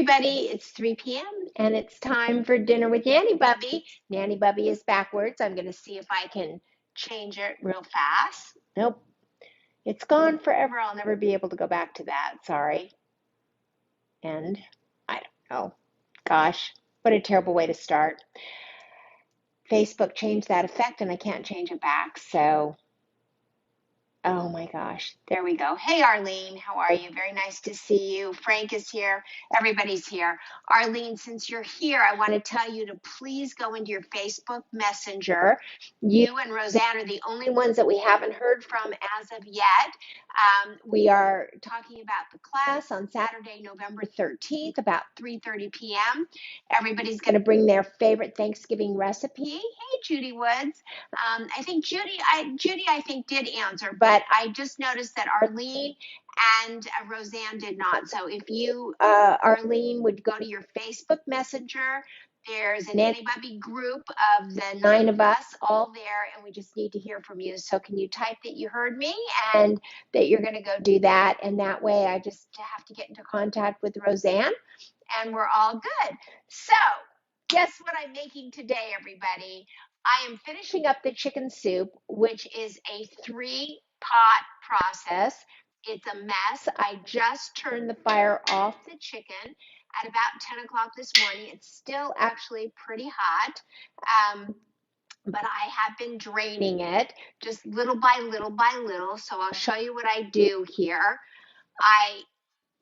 everybody, it's 3 p.m. and it's time for dinner with Nanny Bubby. Nanny Bubby is backwards. I'm going to see if I can change it real fast. Nope, it's gone forever. I'll never be able to go back to that. Sorry. And I don't know. Gosh, what a terrible way to start. Facebook changed that effect and I can't change it back. So, oh my gosh, there we go. Hey, Arlene, how are you? Very nice to see you. Frank is here. Everybody's here. Arlene, since you're here, I want to tell you to please go into your Facebook Messenger. You and Roseanne are the only ones that we haven't heard from as of yet. We are talking about the class on Saturday, November 13th, about 3:30 p.m. Everybody's going to bring their favorite Thanksgiving recipe. Hey, Judy Woods. I think Judy, I think did answer, but I just noticed that Arlene and Roseanne did not. So if you, Arlene, would go to your Facebook Messenger, there's a Nanny Bubby group of the 9 of us all there, and we just need to hear from you. So can you type that you heard me and that you're going to go do that? And that way I just have to get into contact with Roseanne, and we're all good. So guess what I'm making today, everybody? I am finishing up the chicken soup, which is a 3-pot process. It's a mess. I just turned the fire off the chicken at about 10 o'clock this morning. It's still actually pretty hot, but I have been draining it just little by little by little. So I'll show you what I do here.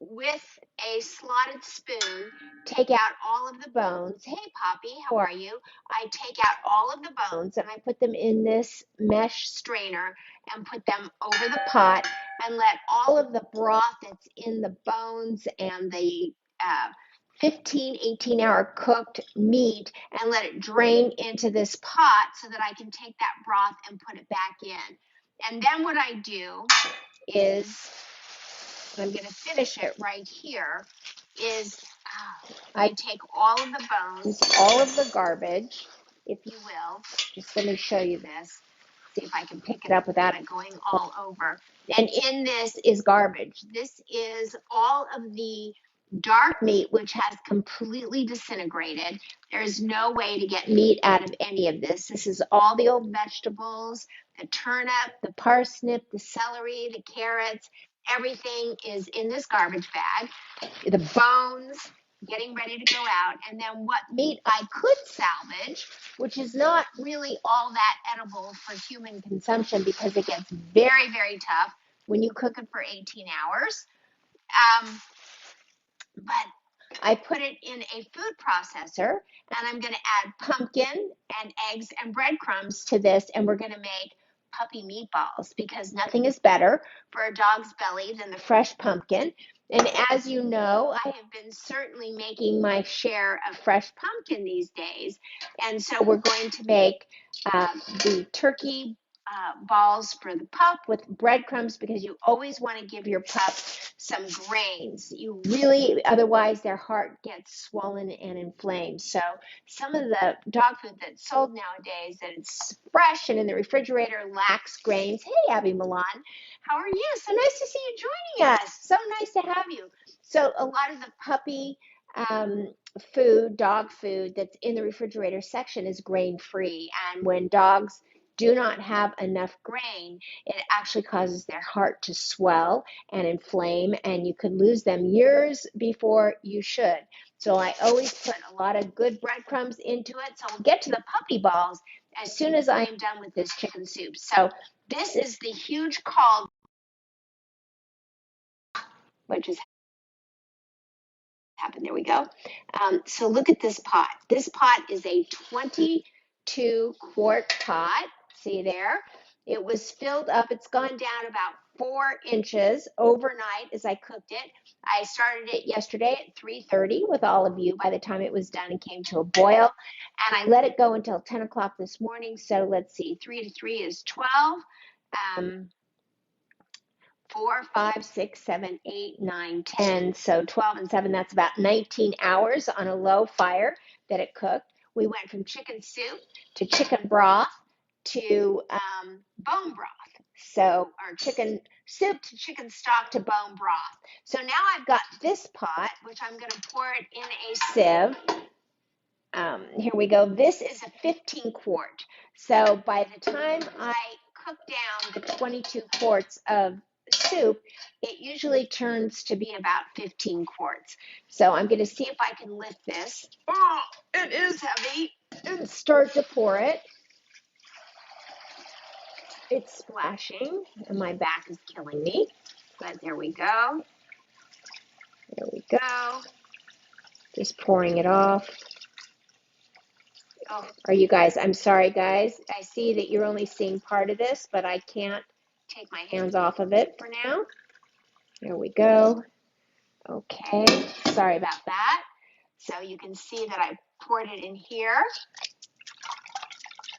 With a slotted spoon, take out all of the bones. Hey, Poppy, how are you? I take out all of the bones and I put them in this mesh strainer and put them over the pot and let all of the broth that's in the bones and the 18-hour cooked meat and let it drain into this pot so that I can take that broth and put it back in. And then what I do is, I'm going to finish it right here, is I take all of the bones, all of the garbage, if you will. Just let me show you this. See if I can pick it up without it going all over. And in this is garbage. This is all of the dark meat, which has completely disintegrated. There's no way to get meat out of any of this. This is all the old vegetables, the turnip, the parsnip, the celery, the carrots. Everything is in this garbage bag. The bones getting ready to go out. And then what meat I could salvage, which is not really all that edible for human consumption because it gets very, very tough when you cook it for 18 hours. But I put it in a food processor, and I'm going to add pumpkin and eggs and breadcrumbs to this, and we're going to make puppy meatballs because nothing is better for a dog's belly than the fresh pumpkin. And as you know, I have been certainly making my share of fresh pumpkin these days. And so we're going to make the turkey balls for the pup with breadcrumbs because you always want to give your pup some grains. You really, otherwise their heart gets swollen and inflamed. So some of the dog food that's sold nowadays that it's fresh and in the refrigerator lacks grains. Hey, Abby Milan, how are you? So nice to see you joining us. So nice to have you. So a lot of the puppy food, dog food that's in the refrigerator section is grain-free. And when dogs do not have enough grain, it actually causes their heart to swell and inflame, and you could lose them years before you should. So I always put a lot of good breadcrumbs into it. So we'll get to the puppy balls as soon as I am done with this chicken soup. So this is the huge call, which is happened. There we go. So look at this pot. This pot is a 22-quart pot. See there? It was filled up. It's gone down about 4 inches overnight as I cooked it. I started it yesterday at 3:30 with all of you by the time it was done and came to a boil. And I let it go until 10 o'clock this morning. So let's see, 3 to 3 is 12. 4, 5, 6, 7, 8, 9, 10. So 12 and 7, that's about 19 hours on a low fire that it cooked. We went from chicken soup to chicken broth to bone broth. So our chicken soup to chicken stock to bone broth. So now I've got this pot, which I'm going to pour it in a sieve. Here we go. This is a 15 quart. So by the time I cook down the 22 quarts of soup, it usually turns to be about 15 quarts. So I'm going to see if I can lift this. Oh, it is heavy. And start to pour it. It's splashing, and my back is killing me. But there we go. There we go. Just pouring it off. Oh, are you guys, I'm sorry guys. I see that you're only seeing part of this, but I can't take my hands off of it for now. There we go. Okay, sorry about that. So you can see that I poured it in here.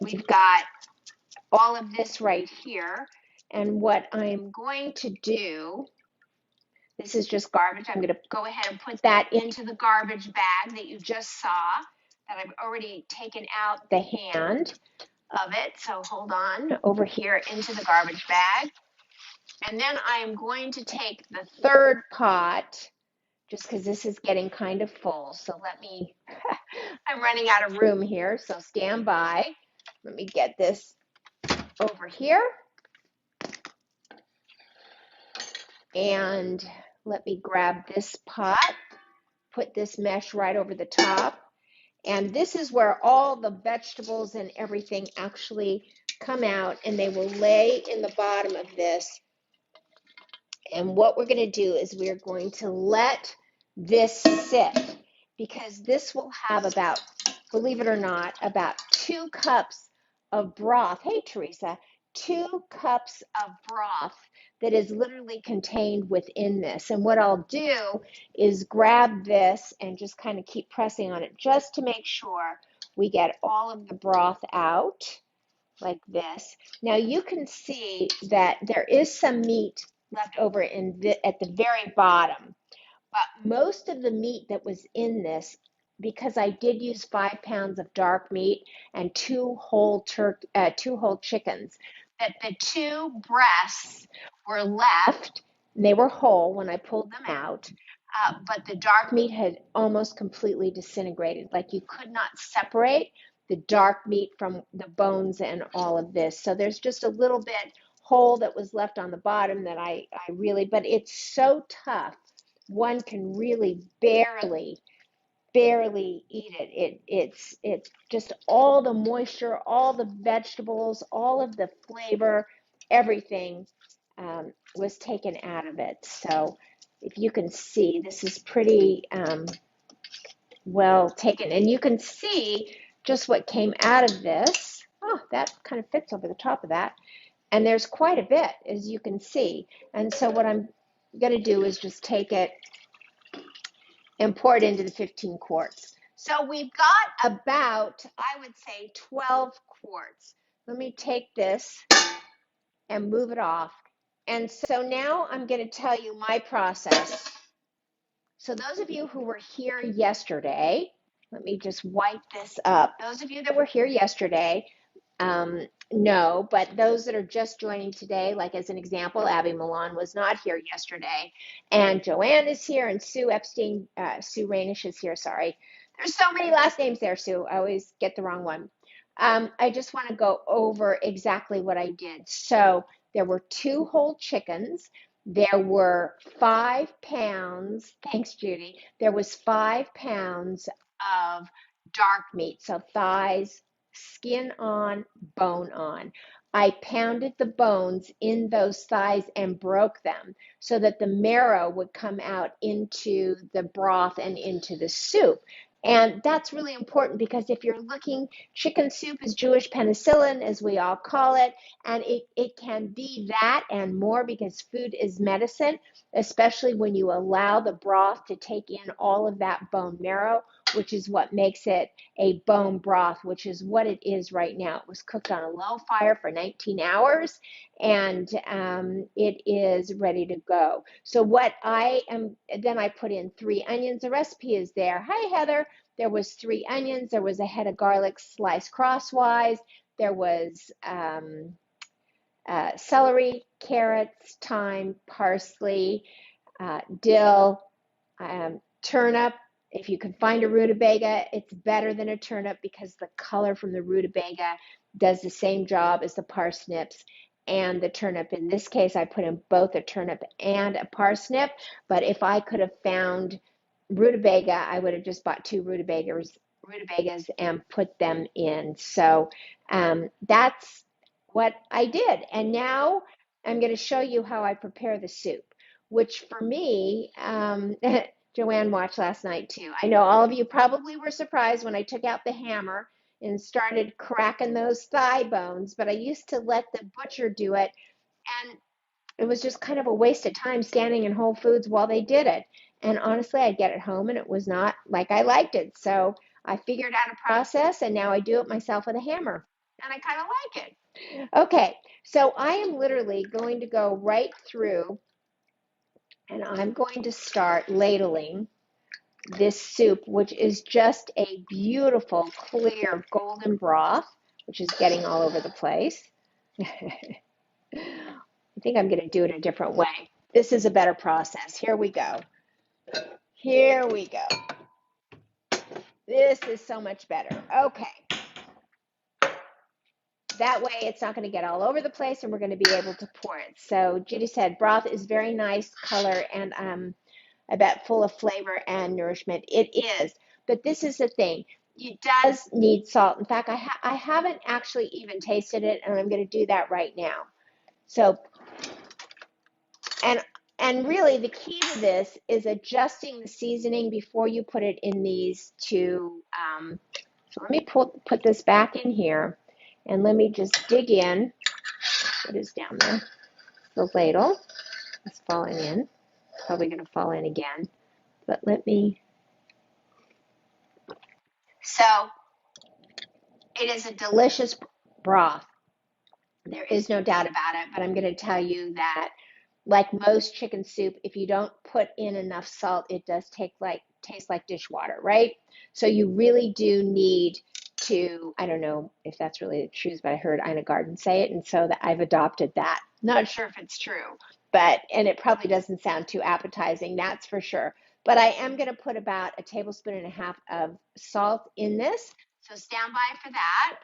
We've got all of this right here. And what I'm going to do, this is just garbage. I'm going to go ahead and put that into the garbage bag that you just saw, that I've already taken out the hand of it. So hold on, over here into the garbage bag. And then I am going to take the third pot, just because this is getting kind of full. So let me, I'm running out of room here, so stand by. Let me get this over here. And let me grab this pot, put this mesh right over the top. And this is where all the vegetables and everything actually come out, and they will lay in the bottom of this. And what we're going to do is we're going to let this sit, because this will have about, believe it or not, about 2 cups of broth. Hey, Teresa, 2 cups of broth that is literally contained within this. And what I'll do is grab this and just kind of keep pressing on it just to make sure we get all of the broth out like this. Now you can see that there is some meat left over at the very bottom. But most of the meat that was in this, because I did use 5 pounds of dark meat and 2 whole chickens, that the 2 breasts were left. And they were whole when I pulled them out, but the dark meat had almost completely disintegrated. Like you could not separate the dark meat from the bones and all of this. So there's just a little bit whole that was left on the bottom that I really, but it's so tough. One can really barely eat it. It's just all the moisture, all the vegetables, all of the flavor, everything was taken out of it. So if you can see, this is pretty well taken, and you can see just what came out of this. Oh, that kind of fits over the top of that. And there's quite a bit, as you can see. And so what I'm going to do is just take it and pour it into the 15 quarts. So we've got about, I would say, 12 quarts. Let me take this and move it off. And so now I'm going to tell you my process. So those of you who were here yesterday, let me just wipe this up. Those of you that were here yesterday, no, but those that are just joining today, like as an example, Abby Milan was not here yesterday, and Joanne is here, and Sue Epstein, Sue Rainish is here, sorry. There's so many last names there, Sue. I always get the wrong one. I just want to go over exactly what I did. So there were 2 whole chickens. There were 5 pounds, thanks Judy, there was 5 pounds of dark meat, so thighs, skin on, bone on. I pounded the bones in those thighs and broke them so that the marrow would come out into the broth and into the soup. And that's really important, because if you're looking, chicken soup is Jewish penicillin, as we all call it, and it can be that and more, because food is medicine, especially when you allow the broth to take in all of that bone marrow, which is what makes it a bone broth, which is what it is right now. It was cooked on a low fire for 19 hours, and it is ready to go. So what then I put in 3 onions. The recipe is there. Hi, Heather. There was 3 onions. There was a head of garlic sliced crosswise. There was celery, carrots, thyme, parsley, dill, turnip. If you can find a rutabaga, it's better than a turnip because the color from the rutabaga does the same job as the parsnips and the turnip. In this case, I put in both a turnip and a parsnip, but if I could have found rutabaga, I would have just bought two rutabagas and put them in. So that's what I did. And now I'm going to show you how I prepare the soup, which for me, Joanne watched last night too. I know all of you probably were surprised when I took out the hammer and started cracking those thigh bones, but I used to let the butcher do it, and it was just kind of a waste of time standing in Whole Foods while they did it. And honestly, I'd get it home and it was not like I liked it. So I figured out a process and now I do it myself with a hammer. And I kind of like it. Okay, so I am literally going to go right through and I'm going to start ladling this soup, which is just a beautiful, clear, golden broth, which is getting all over the place. I think I'm going to do it a different way. This is a better process. Here we go. Here we go. This is so much better. Okay. That way it's not going to get all over the place and we're going to be able to pour it. So Judy said broth is very nice color and I bet full of flavor and nourishment. It is. But this is the thing. It does need salt. In fact, I haven't actually even tasted it, and I'm going to do that right now. So, and really the key to this is adjusting the seasoning before you put it in these two. So let me put this back in here, and let me just dig in. What is down there? The ladle is falling in. Probably going to fall in again. But let me. So it is a delicious broth. There is no doubt about it, but I'm going to tell you that like most chicken soup, if you don't put in enough salt, it does taste like dishwater, right? So you really do need to, I don't know if that's really the truth, but I heard Ina Garten say it, and so that I've adopted that. Not sure if it's true, and it probably doesn't sound too appetizing, that's for sure. But I am going to put about a tablespoon and a half of salt in this, so stand by for that.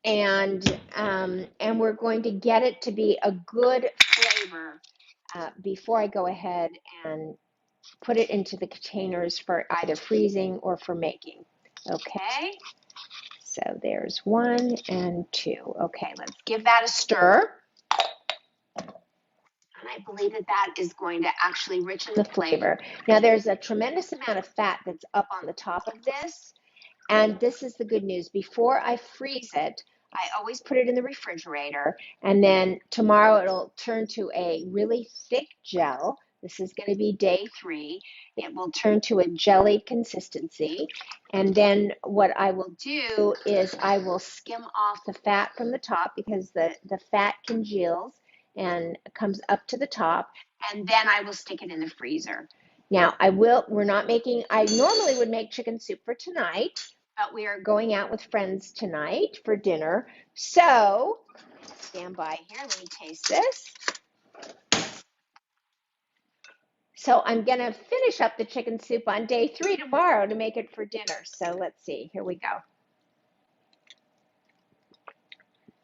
And we're going to get it to be a good flavor before I go ahead and put it into the containers for either freezing or for making. Okay, so there's 1 and 2. Okay, let's give that a stir. And I believe that is going to actually richen the flavor. Now there's a tremendous amount of fat that's up on the top of this. And this is the good news. Before I freeze it, I always put it in the refrigerator, and then tomorrow it'll turn to a really thick gel. This is going to be day 3. It will turn to a jelly consistency, and then what I will do is I will skim off the fat from the top because the fat congeals and comes up to the top, and then I will stick it in the freezer. Now, I normally would make chicken soup for tonight, but we are going out with friends tonight for dinner. So, stand by here. Let me taste this. So, I'm going to finish up the chicken soup on day 3 tomorrow to make it for dinner. So, let's see. Here we go.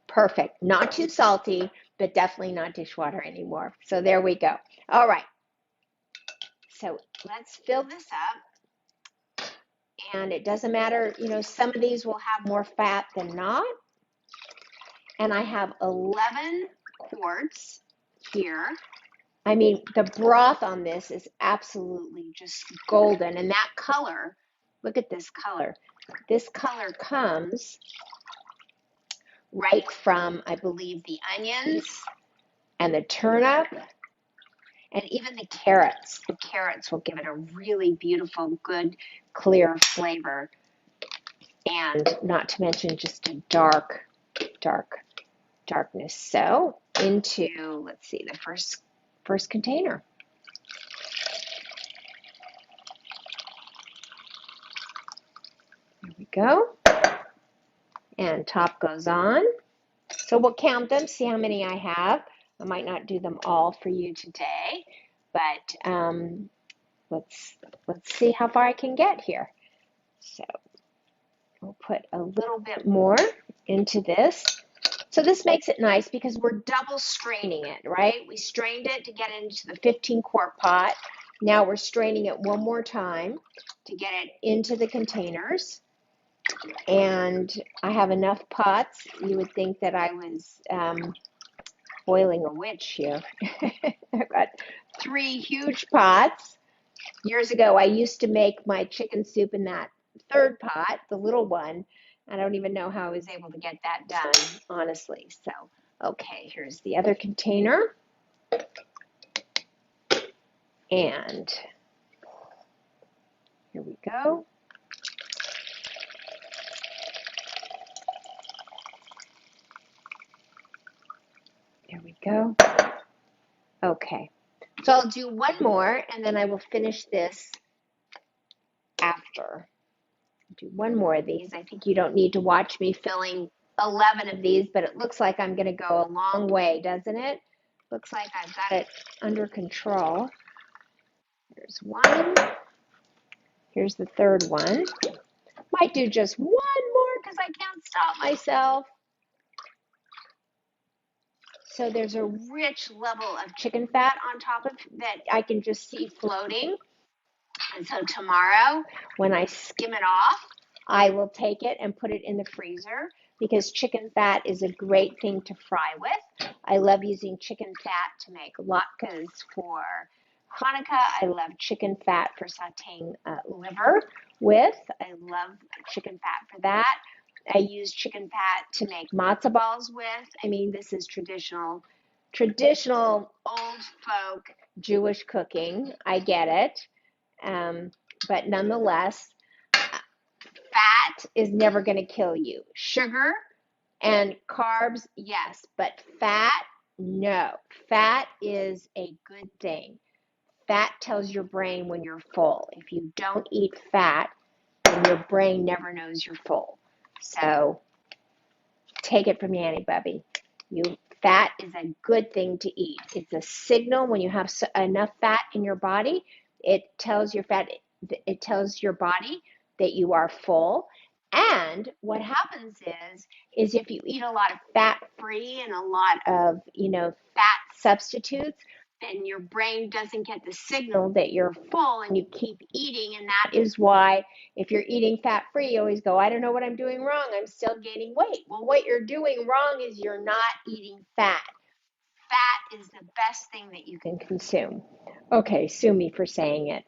Perfect. Not too salty, but definitely not dishwater anymore. So, there we go. All right. So, let's fill this up. And it doesn't matter, some of these will have more fat than not. And I have 11 quarts here. I mean, the broth on this is absolutely just golden. And that color, look at this color. This color comes right from, I believe, the onions and the turnip and even the carrots. The carrots will give it a really beautiful, good, clear flavor. And not to mention just a darkness. So into, let's see, the first container. There we go. and top goes on. So we'll count them, see how many I have. I might not do them all for you today, but let's see how far I can get here. So we'll put a little bit more into this. So this makes it nice because we're double straining it, right? We strained it to get into the 15-quart pot. Now we're straining it one more time to get it into the containers. And I have enough pots. You would think that I was boiling a witch here. I've got 3 huge pots. Years ago, I used to make my chicken soup in that 3rd pot, the little one. I don't even know how I was able to get that done, honestly. So, okay, here's the other container. And here we go. There we go. Okay, so I'll do one more and then I will finish this after. Do one more of these. I think you don't need to watch me filling 11 of these, but it looks like I'm going to go a long way, doesn't it? Looks like I've got it under control. Here's one. Here's the 3rd one. Might do just one more because I can't stop myself. So there's a rich level of chicken fat on top of that I can just see floating. And so tomorrow, when I skim it off, I will take it and put it in the freezer because chicken fat is a great thing to fry with. I love using chicken fat to make latkes for Hanukkah. I love chicken fat for sauteing liver with. I love chicken fat for that. I use chicken fat to make matzo balls with. I mean, this is traditional old folk Jewish cooking. I get it. But nonetheless, fat is never going to kill you. Sugar and carbs, yes, but fat, no. Fat is a good thing. Fat tells your brain when you're full. If you don't eat fat, then your brain never knows you're full. So take it from Nanny Bubby. Fat is a good thing to eat. It's a signal when you have enough fat in your body. It tells your body that you are full. And what happens is if you eat a lot of fat-free and a lot of, fat substitutes, then your brain doesn't get the signal that you're full and you keep eating. And that is why if you're eating fat-free, you always go, I don't know what I'm doing wrong. I'm still gaining weight. Well, what you're doing wrong is you're not eating fat. Fat is the best thing that you can consume. Okay, sue me for saying it.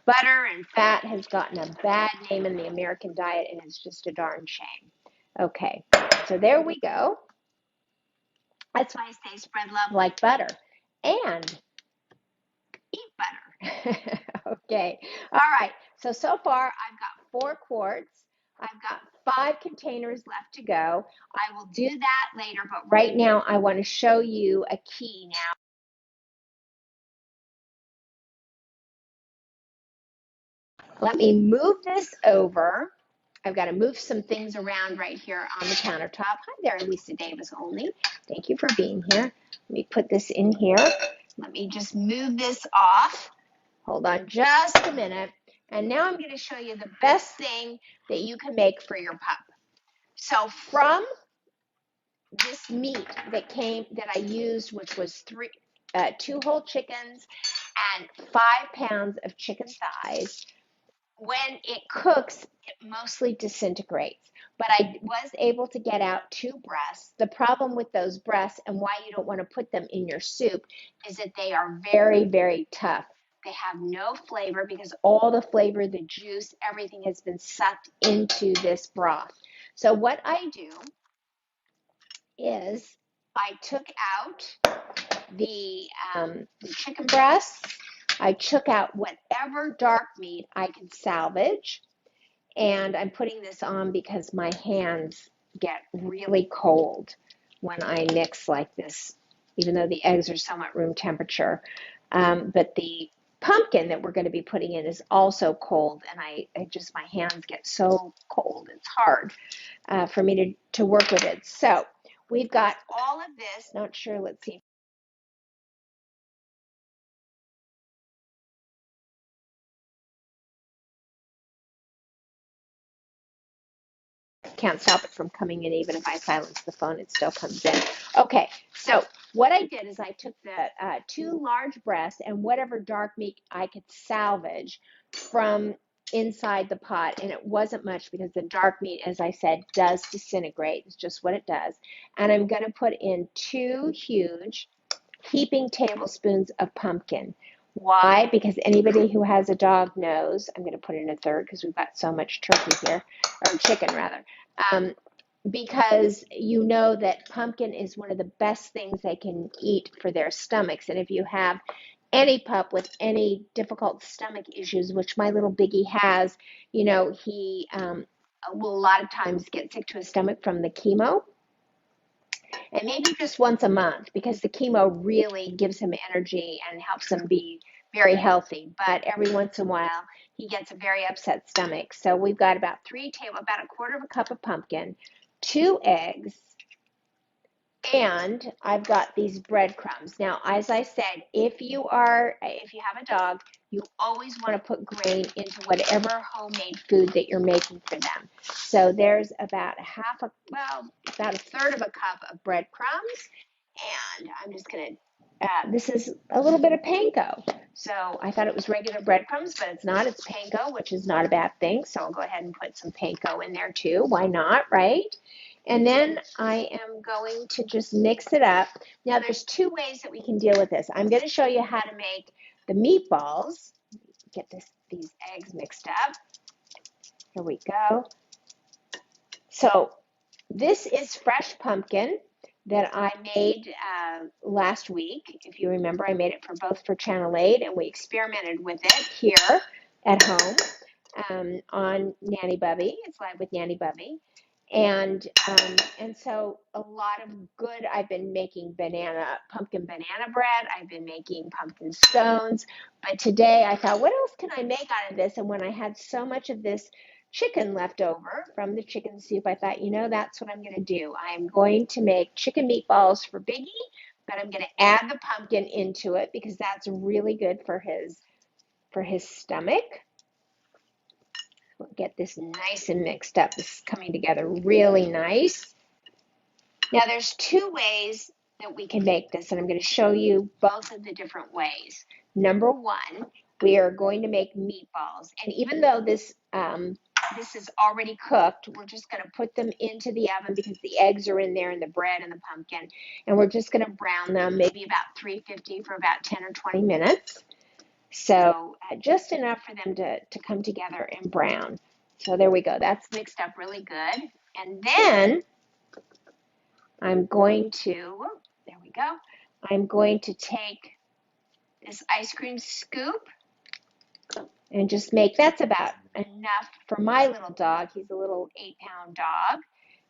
Butter and fat has gotten a bad name in the American diet, and it's just a darn shame. Okay, so there we go. That's why I say spread love like butter and eat butter. Okay, all right. So far I've got 4 quarts. I've got 5 containers left to go. I will do that later, but right now I want to show you a key now. Let me move this over. I've got to move some things around right here on the countertop. Hi there, Lisa Davis only. Thank you for being here. Let me put this in here. Let me just move this off. Hold on just a minute. And now I'm going to show you the best thing that you can make for your pup. So from this meat that I used, which was 2 whole chickens and 5 pounds of chicken thighs, when it cooks, it mostly disintegrates. But I was able to get out 2 breasts. The problem with those breasts and why you don't want to put them in your soup is that they are very, very tough. They have no flavor because all the flavor, the juice, everything has been sucked into this broth. So what I do is I took out the chicken breasts. I took out whatever dark meat I could salvage. And I'm putting this on because my hands get really cold when I mix like this, even though the eggs are somewhat room temperature. But the pumpkin that we're going to be putting in is also cold, and I just, my hands get so cold. It's hard for me to work with it. So we've got all of this. Not sure. Let's see. Can't stop it from coming in. Even if I silence the phone, it still comes in. Okay, so what I did is I took the 2 large breasts and whatever dark meat I could salvage from inside the pot, and it wasn't much because the dark meat, as I said, does disintegrate. It's just what it does. And I'm going to put in 2 huge heaping tablespoons of pumpkin. Why? Because anybody who has a dog knows, I'm going to put in a third because we've got so much turkey here, or chicken rather, um, because you know that pumpkin is one of the best things they can eat for their stomachs. And if you have any pup with any difficult stomach issues, which my little Biggie has, you know, he will a lot of times get sick to his stomach from the chemo, and maybe just once a month because the chemo really gives him energy and helps him be very healthy. But every once in a while, he gets a very upset stomach. So we've got about about a quarter of a cup of pumpkin, 2 eggs, and I've got these breadcrumbs. Now, as I said, if you have a dog, you always want to put grain into whatever homemade food that you're making for them. So there's about about a third of a cup of breadcrumbs, and I'm just going to, this is a little bit of panko. So I thought it was regular breadcrumbs, but it's not. It's panko, which is not a bad thing. So I'll go ahead and put some panko in there too. Why not, right? And then I am going to just mix it up. Now there's 2 ways that we can deal with this. I'm going to show you how to make the meatballs. Get these eggs mixed up. Here we go. So this is fresh pumpkin that I made last week. If you remember, I made it for Channel 8, and we experimented with it here at home on Nanny Bubby. It's live with Nanny Bubby. And so a lot of good. I've been making pumpkin banana bread. I've been making pumpkin scones. But today I thought, what else can I make out of this? And when I had so much of this chicken left over from the chicken soup, I thought, that's what I'm going to do. I'm going to make chicken meatballs for Biggie, but I'm going to add the pumpkin into it because that's really good for his stomach. We'll get this nice and mixed up. This is coming together really nice. Now there's 2 ways that we can make this, and I'm going to show you both of the different ways. Number 1, we are going to make meatballs, and even though this is already cooked, we're just going to put them into the oven because the eggs are in there and the bread and the pumpkin, and we're just going to brown them maybe about 350 for about 10 or 20 minutes. So just enough for them to come together and brown. So there we go. That's mixed up really good. And then I'm going to, there we go. I'm going to take this ice cream scoop and just that's about enough for my little dog. He's a little 8-pound dog.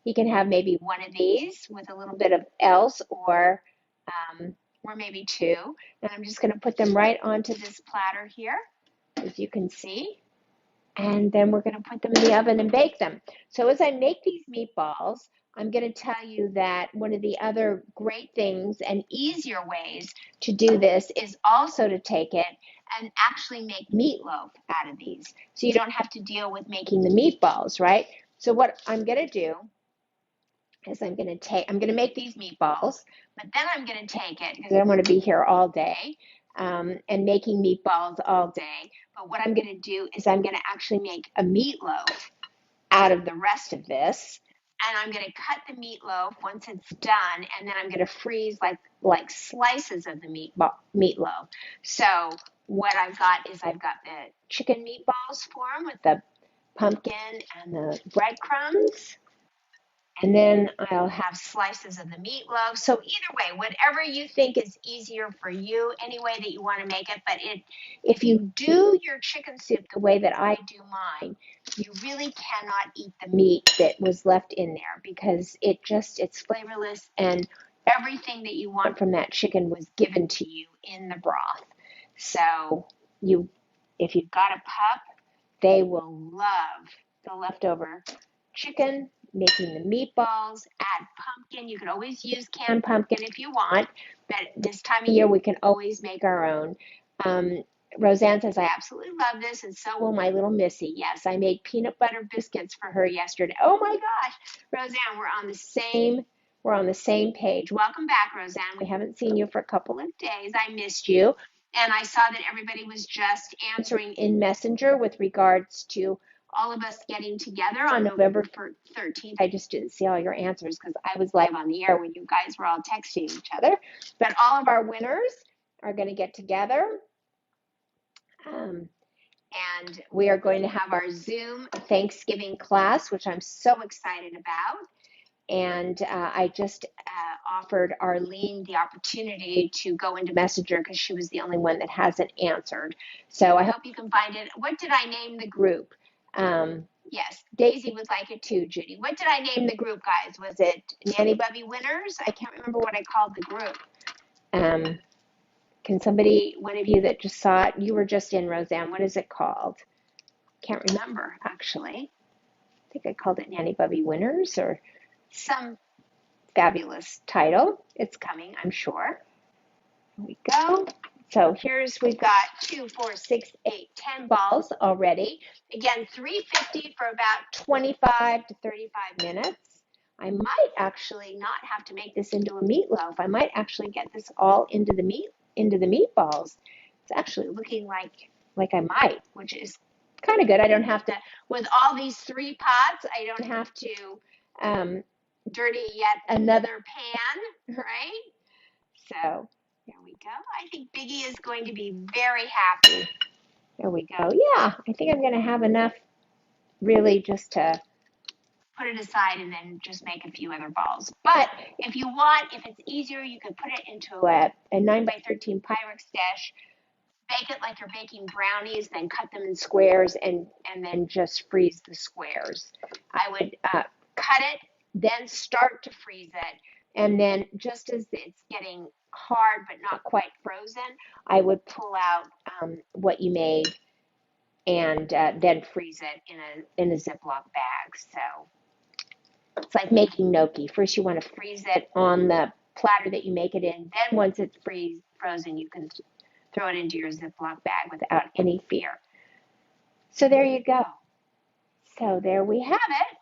He can have maybe 1 of these with a little bit of else, or maybe 2. And I'm just going to put them right onto this platter here, as you can see. And then we're going to put them in the oven and bake them. So as I make these meatballs, I'm going to tell you that one of the other great things and easier ways to do this is also to take it and actually make meatloaf out of these. So you don't have to deal with making the meatballs, right? So what I'm going to do is I'm going to make these meatballs, but then I'm going to take it because I don't want to be here all day and making meatballs all day. But what I'm going to do is I'm going to actually make a meatloaf out of the rest of this. And I'm going to cut the meatloaf once it's done, and then I'm going to freeze like slices of the meatloaf. So what I've got the chicken meatballs form with the pumpkin and the breadcrumbs. And then I'll have slices of the meatloaf. So either way, whatever you think is easier for you, any way that you want to make it. But if you do your chicken soup the way that I do mine, you really cannot eat the meat that was left in there because it's flavorless, and everything that you want from that chicken was given to you in the broth. So you, if you've got a pup, they will love the leftover chicken, making the meatballs, add pumpkin. You can always use canned pumpkin if you want, but this time of year we can always make our own. Um, Roseanne says, I absolutely love this, and so will my little Missy. Yes, I made peanut butter biscuits for her yesterday. Oh my gosh, Roseanne, we're on the same page. Welcome back, Roseanne. We haven't seen you for a couple of days. I missed you. And I saw that everybody was just answering in Messenger with regards to all of us getting together on November 13th. I just didn't see all your answers because I was live on the air when you guys were all texting each other. But all of our winners are going to get together. And we are going to have our Zoom Thanksgiving class, which I'm so excited about. And I just offered Arlene the opportunity to go into Messenger because she was the only one that hasn't answered. So I hope you can find it. What did I name the group? Yes, Daisy would like it too, Judy. What did I name the group, guys? Was it Nanny Bubby Winners? I can't remember what I called the group. Can somebody, one of you that just saw it, you were just in, Roseanne, what is it called? Can't remember, actually. I think I called it Nanny Bubby Winners or some fabulous title. It's coming, I'm sure. Here we go. So we've got 2, 4, 6, 8, 10 balls already. Again, $3.50 for about 25 to 35 minutes. I might actually not have to make this into a meatloaf. I might actually get this all into the meatballs. It's actually looking like I might, which is kind of good. I don't have to, with all these 3 pots, I don't have to dirty yet another pan, right? So there we go. I think Biggie is going to be very happy. There we go. Yeah, I think I'm going to have enough really just to put it aside and then just make a few other balls. But if you want, if it's easier, you can put it into a 9x13 Pyrex dish, bake it like you're baking brownies, then cut them in squares and then just freeze the squares. I would cut it, then start to freeze it. And then just as it's getting hard but not quite frozen, I would pull out what you made and then freeze it in a Ziploc bag. So it's like making gnocchi. First you want to freeze it on the platter that you make it in. Then once it's frozen, you can throw it into your Ziploc bag without any fear. So there you go. So there we have it.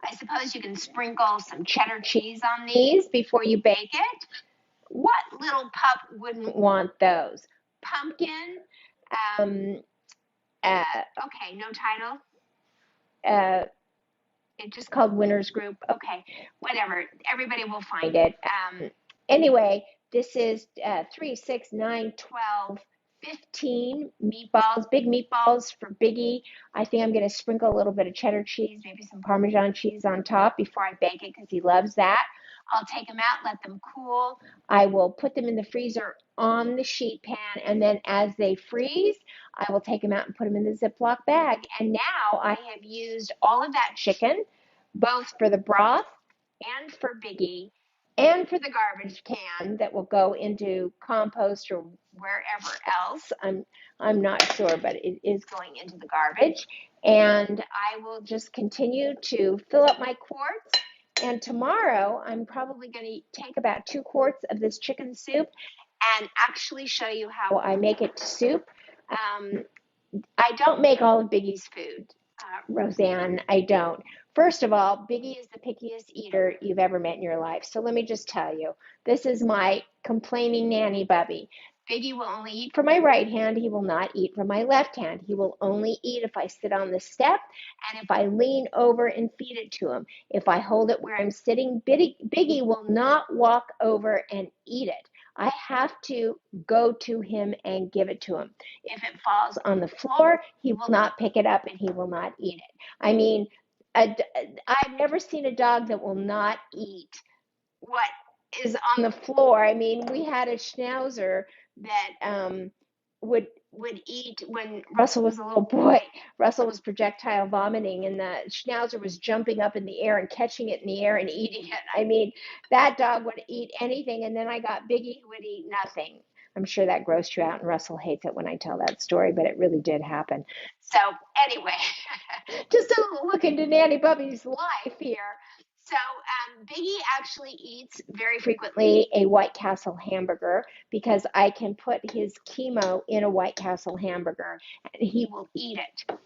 I suppose you can sprinkle some cheddar cheese on these before you bake it. What little pup wouldn't want those? Pumpkin. Okay, no title. It's just called Winners Group. Okay, whatever. Everybody will find it. Anyway, this is 3, 6, 9, 12, 15 meatballs, big meatballs for Biggie. I think I'm going to sprinkle a little bit of cheddar cheese, maybe some Parmesan cheese on top before I bake it because he loves that. I'll take them out, let them cool. I will put them in the freezer on the sheet pan, and then as they freeze, I will take them out and put them in the Ziploc bag. And now I have used all of that chicken, both for the broth and for Biggie, and for the garbage can that will go into compost or wherever else. I'm not sure, but it is going into the garbage. And I will just continue to fill up my quarts. And tomorrow, I'm probably going to take about 2 quarts of this chicken soup and actually show you how I make it to soup. I don't make all of Biggie's food, Roseanne. I don't. First of all, Biggie is the pickiest eater you've ever met in your life. So let me just tell you, this is my complaining nanny Bubby. Biggie will only eat from my right hand. He will not eat from my left hand. He will only eat if I sit on the step and if I lean over and feed it to him. If I hold it where I'm sitting, Biggie will not walk over and eat it. I have to go to him and give it to him. If it falls on the floor, he will not pick it up and he will not eat it. I mean, I've never seen a dog that will not eat what is on the floor. I mean, we had a schnauzer that would eat when Russell was a little boy. Russell was projectile vomiting, and the schnauzer was jumping up in the air and catching it in the air and eating it. I mean, that dog would eat anything. And then I got Biggie, who would eat nothing. I'm sure that grossed you out, and Russell hates it when I tell that story, but it really did happen. So anyway, just a little look into Nanny Bubby's life here. So Biggie actually eats very frequently a White Castle hamburger because I can put his chemo in a White Castle hamburger and he will eat it.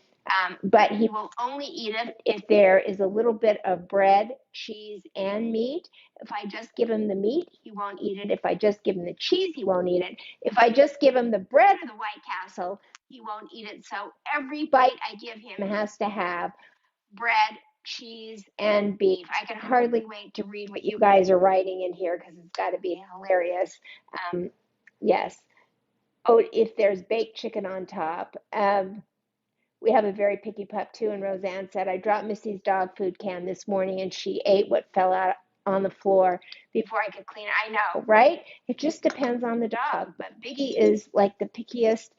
But he will only eat it if there is a little bit of bread, cheese, and meat. If I just give him the meat, he won't eat it. If I just give him the cheese, he won't eat it. If I just give him the bread of the White Castle, he won't eat it. So every bite I give him has to have bread, cheese, and beef. I can hardly wait to read what you guys are writing in here because it's got to be hilarious. Yes. Oh, if there's baked chicken on top. We have a very picky pup too, and Roseanne said, I dropped Missy's dog food can this morning and she ate what fell out on the floor before I could clean it. I know, right? It just depends on the dog. But Biggie is like the pickiest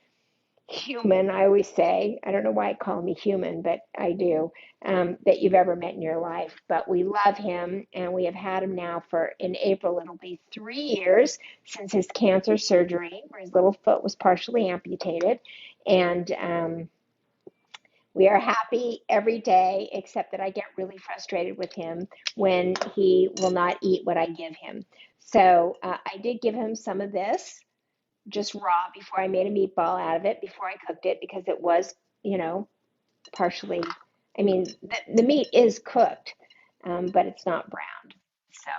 human, I always say. I don't know why I call me human, but I do, that you've ever met in your life. But we love him, and we have had him now for, in April, it'll be 3 years since his cancer surgery, where his little foot was partially amputated. And we are happy every day, except that I get really frustrated with him when he will not eat what I give him. So I did give him some of this just raw before I made a meatball out of it, before I cooked it, because it was, partially, I mean, the meat is cooked, but it's not browned. So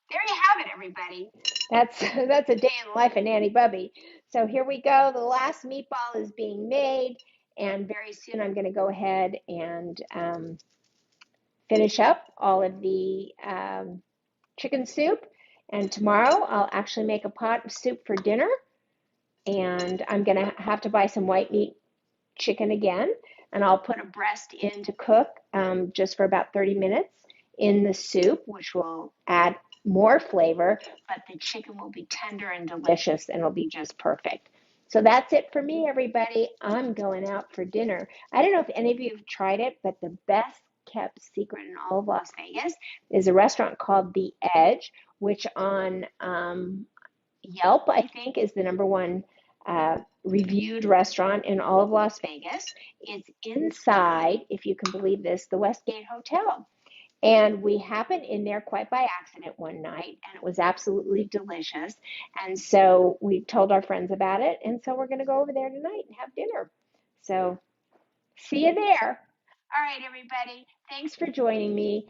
there you have it, everybody. That's a day in the life of Nanny Bubby. So here we go. The last meatball is being made, and very soon I'm going to go ahead and finish up all of the chicken soup. And tomorrow I'll actually make a pot of soup for dinner. And I'm going to have to buy some white meat chicken again. And I'll put a breast in to cook just for about 30 minutes in the soup, which will add more flavor, but the chicken will be tender and delicious and it'll be just perfect. So that's it for me, everybody. I'm going out for dinner. I don't know if any of you have tried it, but the best kept secret in all of Las Vegas is a restaurant called The Edge, which on Yelp, I think, is the number one reviewed restaurant in all of Las Vegas. It's inside, if you can believe this, the Westgate Hotel. And we happened in there quite by accident one night, and it was absolutely delicious. And so we told our friends about it, and so we're going to go over there tonight and have dinner. So see you there. All right, everybody. Thanks for joining me.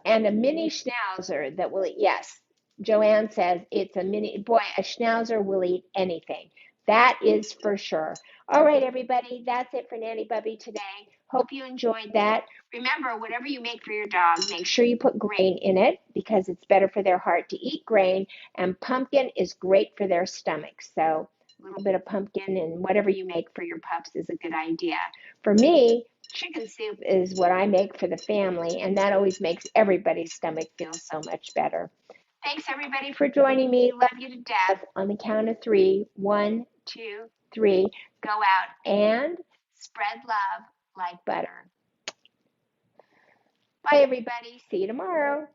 And a mini schnauzer that will eat. Yes, Joanne says it's a mini. Boy, a schnauzer will eat anything. That is for sure. All right, everybody. That's it for Nanny Bubby today. Hope you enjoyed that. Remember, whatever you make for your dog, make sure you put grain in it because it's better for their heart to eat grain. And pumpkin is great for their stomach. So a little bit of pumpkin and whatever you make for your pups is a good idea. For me, chicken soup is what I make for the family, and that always makes everybody's stomach feel so much better. Thanks, everybody, for joining me. Love you to death. On the count of three. 1, 2, 3. Go out and spread love like butter. Bye, everybody. See you tomorrow.